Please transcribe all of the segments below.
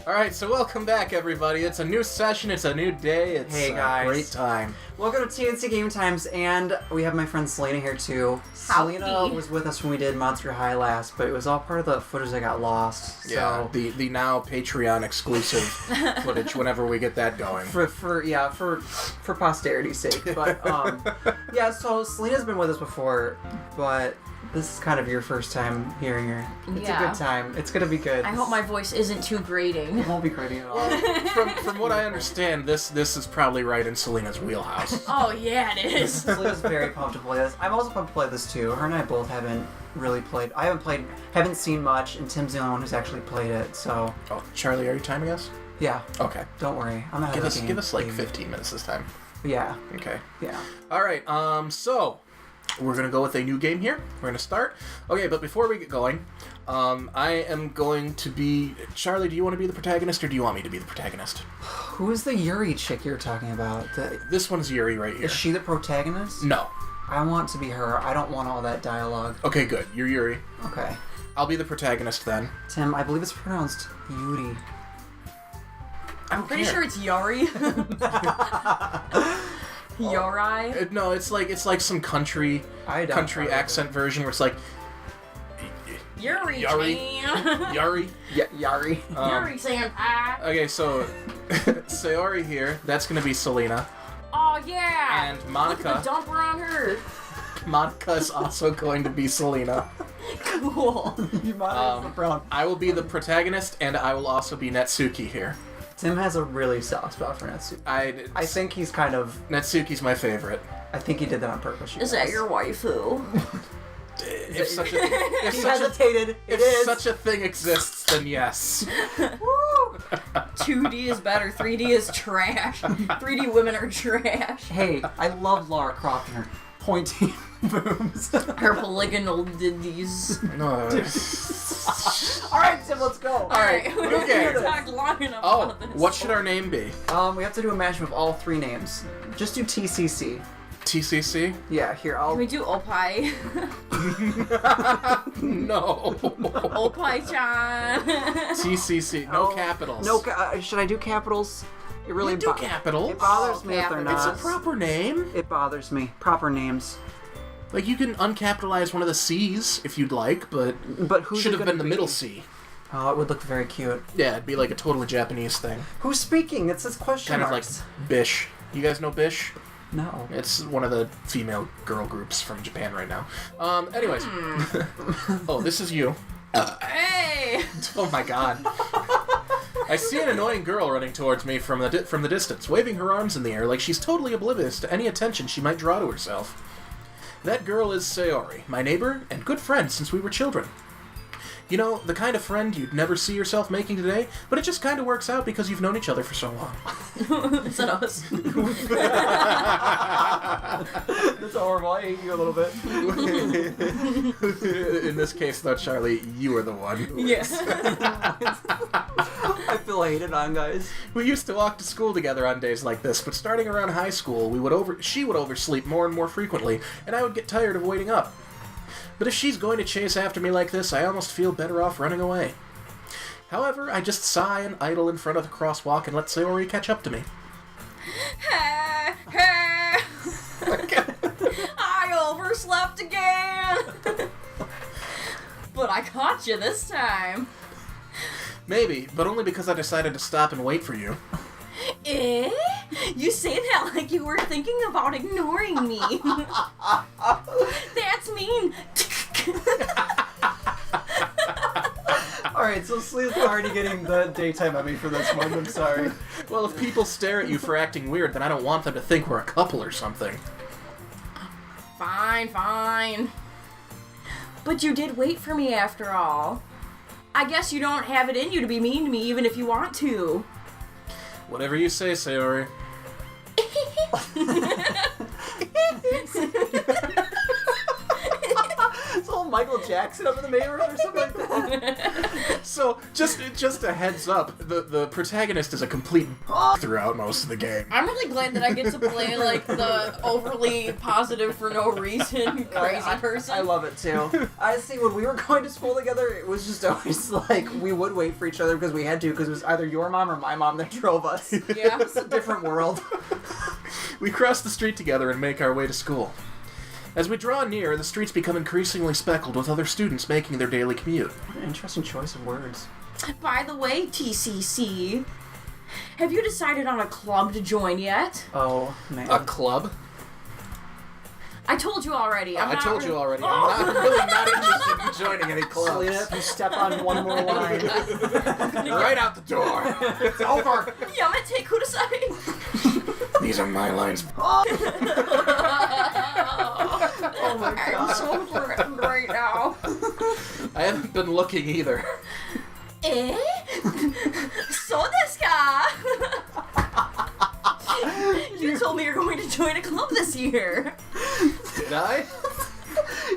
Alright, so welcome back, everybody. It's a new session, it's a new day, it's Hey, guys. a great time. Welcome to TNC Game Times, and we have my friend Celina here, too. Celina was with us when we did Monster High last, but it was all part of the footage that got lost. So. Yeah, the now Patreon exclusive footage whenever we get that going. For posterity's sake. But, yeah, so Celina's been with us before, but this is kind of your first time hearing her. It's a good time. It's gonna be good. I hope my voice isn't too grating. It won't be grating at all. From what I understand, this is probably right in Celina's wheelhouse. Oh, yeah, it is. Celina's very pumped to play this. I'm also pumped to play this, too. Her and I both haven't really played. I haven't seen much, and Tim's the only one who's actually played it, so... Oh, Charlie, are you timing us? Yeah. Okay. Don't worry. I'm not Give us like 15 minutes this time. Yeah. Okay. Yeah. Alright, so... We're going to go with a new game here. We're going to start. Okay, but before we get going, I am going to be... Charlie, do you want to be the protagonist, or do you want me to be the protagonist? Who is the Yuri chick you're talking about? This one's Yuri right here. Is she the protagonist? No. I want to be her. I don't want all that dialogue. Okay, good. You're Yuri. Okay. I'll be the protagonist then. Tim, I believe it's pronounced Yuri. I'm pretty sure it's Yari. Yori? No, it's like some country accent version where it's like... Yuri. Yari. Yari. Yeah, Yari. Yuri senpai. Okay, so... Sayori here, that's going to be Celina. Oh, yeah. And Monica... Look at the dumper on her. Monica is also going to be Celina. Cool. I will be the protagonist, and I will also be Netsuki here. Tim has a really soft spot for Netsuki. I think he's kind of... Netsuki's my favorite. I think he did that on purpose. Is that your waifu? If such a thing exists, then yes. Woo! 2D is better. 3D is trash. 3D women are trash. Hey, I love Lara Croft and her pointy boobs. Her polygonal diddies. No. Alright, Tim, let's go. Alright, we Okay. talked long enough Oh, about this. what should our name be? We have to do a mashup of all three names. Just do TCC. TCC? Yeah, here, I'll... Can we do Opai? No. Opai-chan. TCC. No capitals. No, should I do capitals? It really You do capitals. It bothers me if they're capitals. not. It's a proper name. It bothers me. Proper names. Like, you can uncapitalize one of the C's if you'd like, but who's should it have gonna been the be? middle C. Oh, it would look very cute. Yeah, it'd be like a totally Japanese thing. Who's speaking? It says question Kind of marks. like Bish. You guys know Bish? No. It's one of the female girl groups from Japan right now. Anyways. Oh, this is you. Hey! Oh my god. I see an annoying girl running towards me from the distance, waving her arms in the air like she's totally oblivious to any attention she might draw to herself. That girl is Sayori, my neighbor and good friend since we were children. You know, the kind of friend you'd never see yourself making today, but it just kind of works out because you've known each other for so long. Is that us? That's horrible. I hate you a little bit. In this case, though, Charlie, you are the one who is. Yes. I feel hated on, guys. We used to walk to school together on days like this, but starting around high school, she would oversleep more and more frequently, and I would get tired of waiting up. But if she's going to chase after me like this, I almost feel better off running away. However, I just sigh and idle in front of the crosswalk and let Sayori catch up to me. I overslept again! But I caught you this time. Maybe, but only because I decided to stop and wait for you. Eh? You say that like you were thinking about ignoring me. That's mean. Alright, so Slee's already getting the daytime Emmy for this one. I'm sorry. Well, if people stare at you for acting weird, then I don't want them to think we're a couple or something. Fine, fine. But you did wait for me after all. I guess you don't have it in you to be mean to me even if you want to. Whatever you say, Sayori. This whole Michael Jackson up in the main room or something like that? So, just a heads up, the protagonist is a complete throughout most of the game. I'm really glad that I get to play, like, the overly positive for no reason crazy person. I love it, too. I see, when we were going to school together, it was just always like, we would wait for each other because we had to, because it was either your mom or my mom that drove us. Yeah. It's a different world. We cross the street together and make our way to school. As we draw near, the streets become increasingly speckled with other students making their daily commute. What an interesting choice of words. By the way, TCC, have you decided on a club to join yet? Oh, man. A club? I told you already. I told you already. I'm really not interested in joining any clubs. Celina, if you step on one more line. Right out the door. It's over. Yamete kudasai. These are my lines. Oh my I'm god. so threatened right now. I haven't been looking either. Eh? So desu ka? You told me you're going to join a club this year. Did I?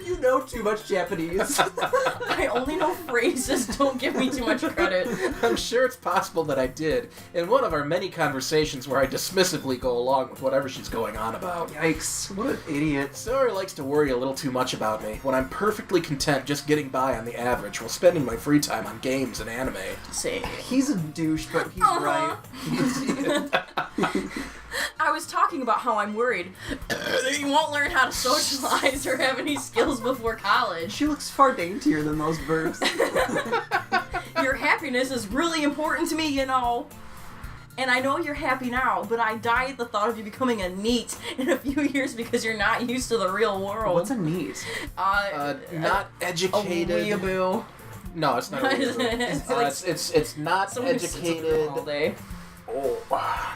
You know too much Japanese. I only know phrases. Don't give me too much credit. I'm sure it's possible that I did in one of our many conversations where I dismissively go along with whatever she's going on about. Yikes. What an idiot. Sawyer likes to worry a little too much about me when I'm perfectly content just getting by on the average while spending my free time on games and anime. See. He's a douche, but he's right. I was talking about how I'm worried that you won't learn how to socialize or have any skills before college. She looks far daintier than most birds. Your happiness is really important to me, you know. And I know you're happy now, but I die at the thought of you becoming a NEET in a few years because you're not used to the real world. What's a NEET? Not educated. A weaboo. No, it's not a weaboo. It's not Someone who sits at the educated. all day.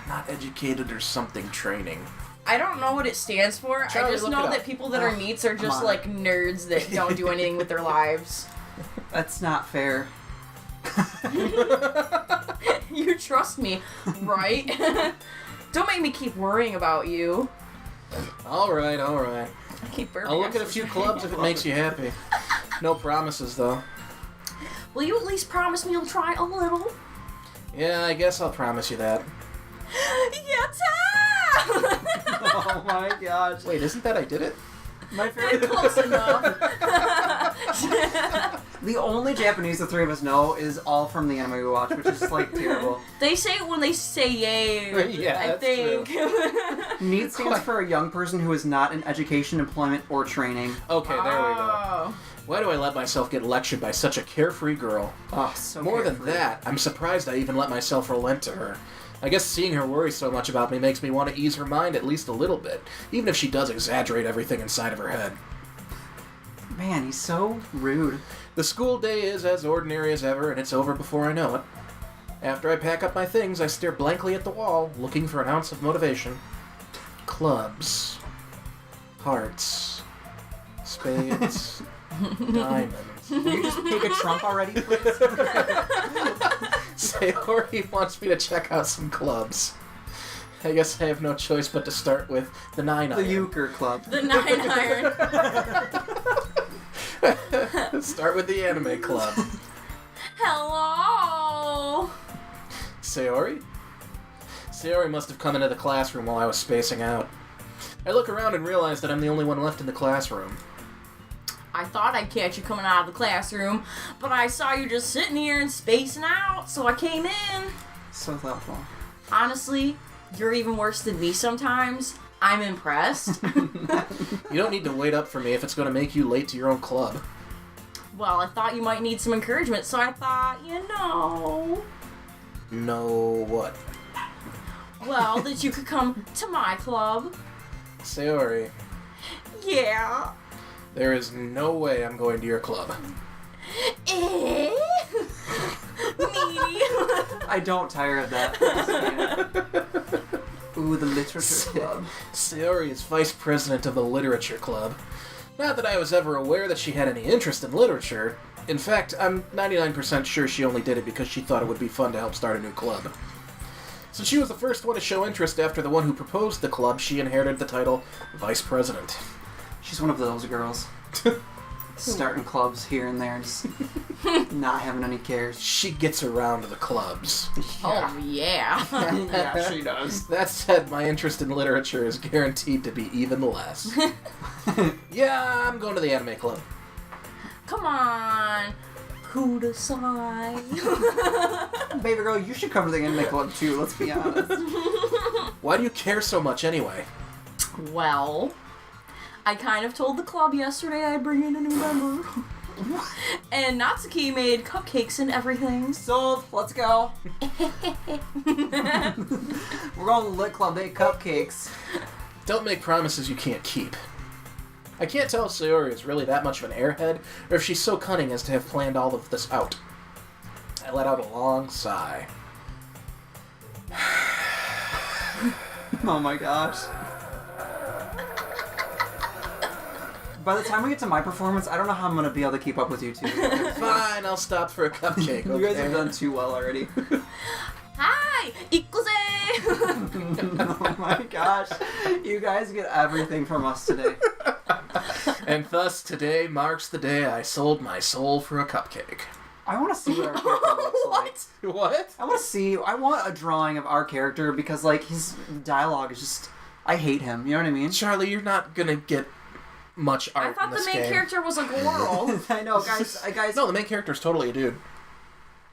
Not educated or something training. I don't know what it stands for. Charlie, I just look know it that up. people that are NEETs are just on. like nerds that don't do anything with their lives. That's not fair. You trust me, right? Don't make me keep worrying about you. Alright. I keep burping. I'll look at a few clubs if it makes you happy. No promises, though. Will you at least promise me you'll try a little? Yeah, I guess I'll promise you that. Yatta! Oh my gosh. Wait, isn't that I did it? My favorite. Close enough. The only Japanese the three of us know is all from the anime we watch, which is like terrible. They say it when they say yay. Yeah, I that's think. NEET stands for a young person who is not in education, employment, or training. Okay, there we go. Oh. Why do I let myself get lectured by such a carefree girl? Oh, so More than carefree. that, I'm surprised I even let myself relent to her. I guess seeing her worry so much about me makes me want to ease her mind at least a little bit, even if she does exaggerate everything inside of her head. Man, he's so rude. The school day is as ordinary as ever, and it's over before I know it. After I pack up my things, I stare blankly at the wall, looking for an ounce of motivation. Clubs. Hearts. Spades. Diamonds. Can you just pick a trump already, please? Sayori wants me to check out some clubs. I guess I have no choice but to start with the 9-iron. The Euchre Club. The 9-iron. Start with the anime club. Hello. Sayori? Sayori must have come into the classroom while I was spacing out. I look around and realize that I'm the only one left in the classroom. I thought I'd catch you coming out of the classroom, but I saw you just sitting here and spacing out, so I came in. So thoughtful. Honestly, you're even worse than me sometimes. I'm impressed. You don't need to wait up for me if it's going to make you late to your own club. Well, I thought you might need some encouragement, so I thought, No what? well, that you could come to my club. Sayori, Yeah. there is no way I'm going to your club. Eh? Me? I don't tire of that. Ooh, the literature club. Sayori is vice president of the literature club. Not that I was ever aware that she had any interest in literature. In fact, I'm 99% sure she only did it because she thought it would be fun to help start a new club. Since she was the first one to show interest after the one who proposed the club, she inherited the title Vice President. She's one of those girls. Starting clubs here and there, just not having any cares. She gets around to the clubs. Oh, yeah. Yeah, she does. That said, my interest in literature is guaranteed to be even less. Yeah, I'm going to the anime club. Come on. Kudasai. Baby girl, you should come to the anime club too, let's be honest. Why do you care so much anyway? Well, I kind of told the club yesterday I'd bring in a new member. And Natsuki made cupcakes and everything. Sold, let's go. We're going to the Lit Club, they eat cupcakes. Don't make promises you can't keep. I can't tell if Sayori is really that much of an airhead, or if she's so cunning as to have planned all of this out. I let out a long sigh. Oh my gosh. By the time we get to my performance, I don't know how I'm going to be able to keep up with you two. Fine, I'll stop for a cupcake, okay? You guys have done too well already. Hi! Ikuze! Oh my gosh. You guys get everything from us today. And thus, today marks the day I sold my soul for a cupcake. I want to see what our character looks like. What? I want a drawing of our character because, like, his dialogue is just... I hate him, you know what I mean? Charlie, you're not gonna get much art I thought in this the main game. character was a girl. I know, guys. No, the main character's totally a dude.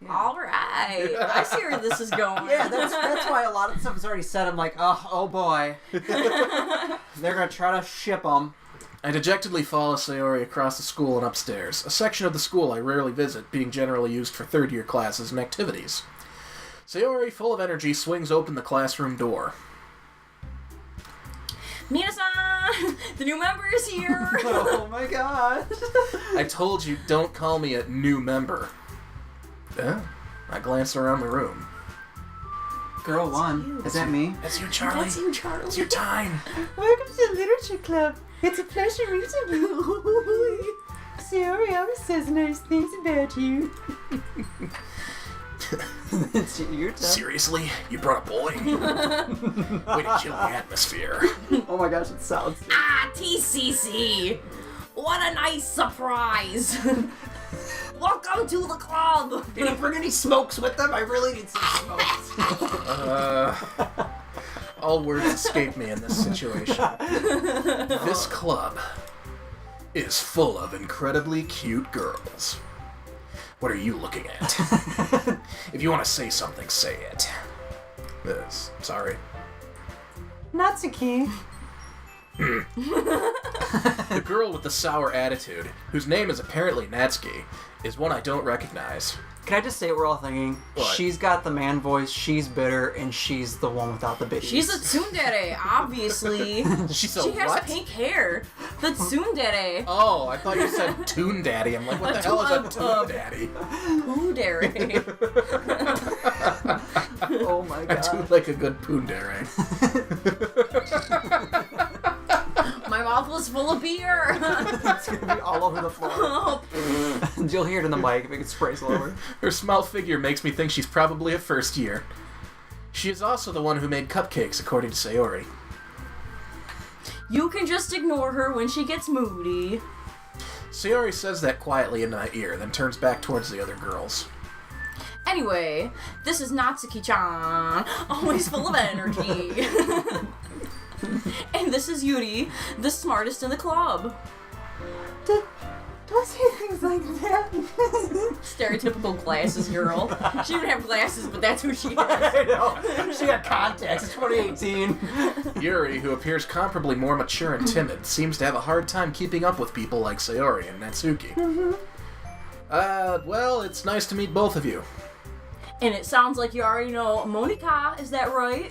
Alright. I see where this is going. Yeah, that's why a lot of stuff is already said. I'm like, oh boy. They're gonna try to ship them. I dejectedly follow Sayori across the school and upstairs, a section of the school I rarely visit, being generally used for third-year classes and activities. Sayori, full of energy, swings open the classroom door. Mina-san! The new member is here! Oh my god. I told you, don't call me a new member. I glanced around the room. Girl one. Is that me? That's you, Charlie. That's you, Charlie. It's your time. Welcome to the Literature Club. It's a pleasure meeting you. Sayori always says nice things about you. It's your turn. Seriously? You brought a boy? Way to kill the atmosphere. Oh my gosh, it sounds... Ah, TCC! What a nice surprise! Welcome to the club! Did he bring any smokes with them? I really need some smokes. All words escape me in this situation. This club is full of incredibly cute girls. What are you looking at? If you want to say something, say it. Sorry. Natsuki. The girl with the sour attitude, whose name is apparently Natsuki, is one I don't recognize. Can I just say what we're all thinking? What? She's got the man voice, she's bitter, and she's the one without the bitties. She's a tsundere, obviously. She's She has what? pink hair. The tsundere. Oh, I thought you said Toon Daddy. I'm like, what the hell is a Toon Daddy? Tsundere. Oh my I god. do like a good Poondere. My mouth was full of beer. It's gonna be all over the floor. You'll hear it in the mic if it gets sprayed slower. Her small figure makes me think she's probably a first year. She is also the one who made cupcakes, according to Sayori. You can just ignore her when she gets moody. Sayori says that quietly in my ear, then turns back towards the other girls. Anyway, this is Natsuki-chan, always full of energy. And this is Yuri, the smartest in the club. Don't say things like that. Stereotypical glasses girl. She didn't have glasses, but that's who she is. I know. She got contacts. It's 2018. Yuri, who appears comparably more mature and timid, seems to have a hard time keeping up with people like Sayori and Natsuki. Well, it's nice to meet both of you. And it sounds like you already know Monica, is that right?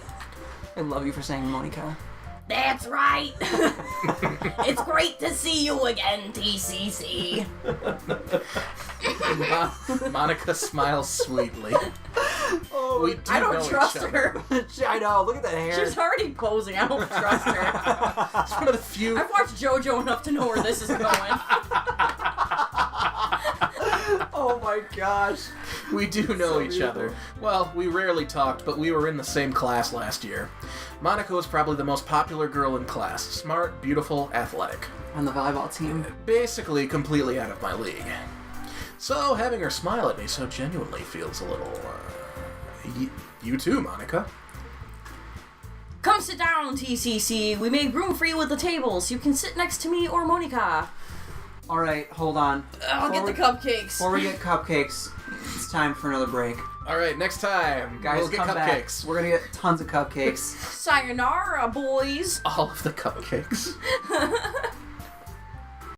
I love you for saying Monica. That's right! It's great to see you again, TCC. Monica smiles sweetly. Oh, We do I know don't each trust other. her. I know. Look at that hair. She's already posing. I don't trust her. It's one of the few... I've watched JoJo enough to know where this is going. Oh my gosh. We do know So each beautiful. other. Well, we rarely talked, but we were in the same class last year. Monica was probably the most popular girl in class. Smart, beautiful, athletic. On the volleyball team. Basically completely out of my league. So, having her smile at me so genuinely feels a little, you too, Monica. Come sit down, TCC. We made room for you at the tables. You can sit next to me or Monica. Alright, hold on. I'll get the cupcakes. Before we get cupcakes, it's time for another break. Alright, next time, Guys, we'll get come back. cupcakes. We're gonna get tons of cupcakes. Sayonara, boys. All of the cupcakes.